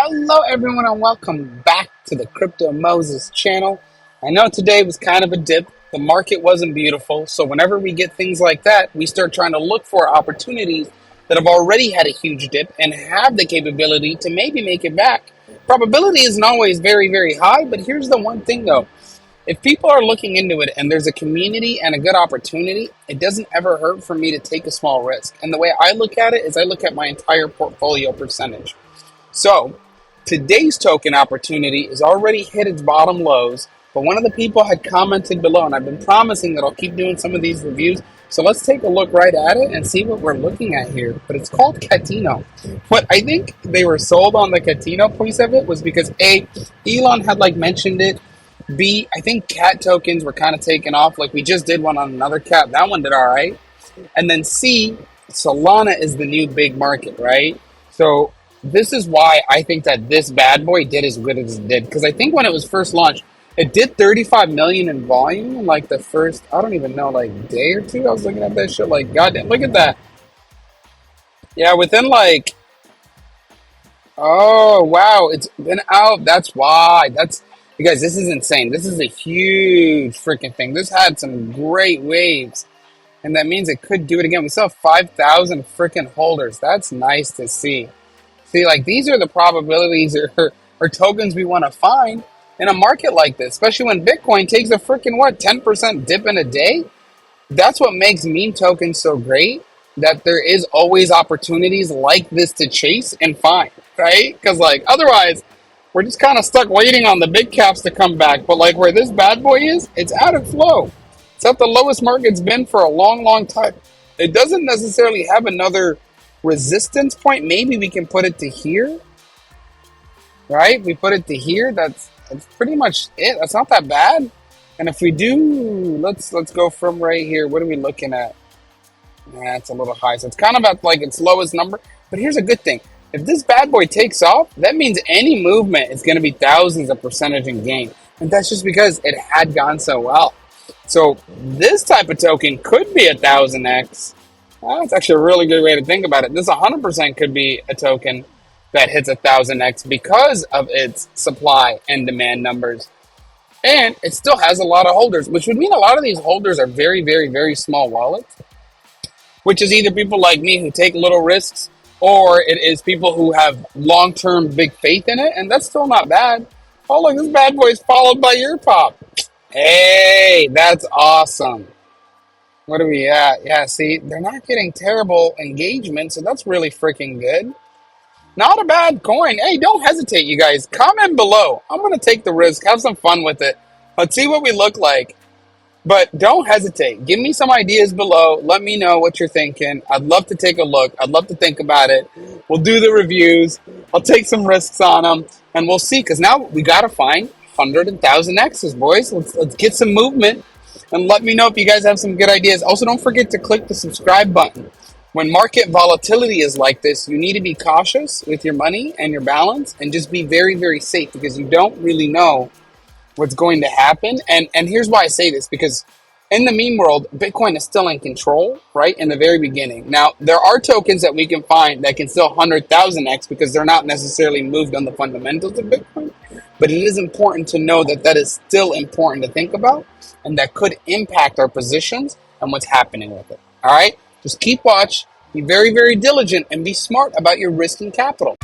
Hello everyone and welcome back to the Crypto Moses channel. I know today was kind of a dip. The market wasn't beautiful. So whenever we get things like that, we start trying to look for opportunities that have already had a huge dip and have the capability to maybe make it back. Probability isn't always very, very high, but here's the one thing though. If people are looking into it and there's a community and a good opportunity, it doesn't ever hurt for me to take a small risk. And the way I look at it is I look at my entire portfolio percentage. So today's token opportunity is already hit its bottom lows, but one of the people had commented below, and I've been promising that I'll keep doing some of these reviews. So let's take a look right at it and see what we're looking at here. But it's called Catino. What I think they were sold on the Catino piece of it was because A, Elon had mentioned it. B, I think cat tokens were kind of taken off. We just did one on another cat. That one did all right. And then C, Solana is the new big market, right? So this is why I think that this bad boy did as good as it did. Because I think when it was first launched, it did 35 million in volume in the first, I don't even know, day or two. I was looking at that shit goddamn, look at that. Yeah, within oh, wow, it's been out. That's why. You guys, this is insane. This is a huge freaking thing. This had some great waves. And that means it could do it again. We saw 5,000 freaking holders. That's nice to see. See, these are the probabilities or tokens we want to find in a market like this, especially when Bitcoin takes a freaking, 10% dip in a day? That's what makes meme tokens so great, that there is always opportunities like this to chase and find, right? Because, otherwise, we're just kind of stuck waiting on the big caps to come back. But, where this bad boy is, it's out of flow. It's at the lowest mark it's been for a long, long time. It doesn't necessarily have another resistance point. Maybe we can put it to here, right? We put it to here. That's pretty much it. That's not that bad. And if we do, let's go from right here. What are we looking at? Yeah, it's a little high. So it's kind of at its lowest number. But here's a good thing. If this bad boy takes off, that means any movement is going to be thousands of percentage in gain. And that's just because it had gone so well. So this type of token could be 1,000x. That's actually a really good way to think about it. This 100% could be a token that hits 1,000x because of its supply and demand numbers. And it still has a lot of holders, which would mean a lot of these holders are very, very, very small wallets, which is either people like me who take little risks, or it is people who have long-term big faith in it, and that's still not bad. Oh, look, this bad boy is followed by your pop. Hey, that's awesome. What are we at? Yeah, see, they're not getting terrible engagement, so that's really freaking good. Not a bad coin. Hey, don't hesitate, you guys. Comment below. I'm going to take the risk, have some fun with it. Let's see what we look like. But don't hesitate. Give me some ideas below. Let me know what you're thinking. I'd love to take a look. I'd love to think about it. We'll do the reviews. I'll take some risks on them, and we'll see. Because now we got to find 100 and 1,000 X's, boys. Let's get some movement. And let me know if you guys have some good ideas. Also, don't forget to click the subscribe button. When market volatility is like this, you need to be cautious with your money and your balance and just be very, very safe, because you don't really know what's going to happen. And here's why I say this, because in the meme world, Bitcoin is still in control, right, in the very beginning. Now, there are tokens that we can find that can still 100,000x because they're not necessarily moved on the fundamentals of Bitcoin. But it is important to know that that is still important to think about, and that could impact our positions and what's happening with it. All right? Just keep watch, be very, very diligent, and be smart about your risk and capital.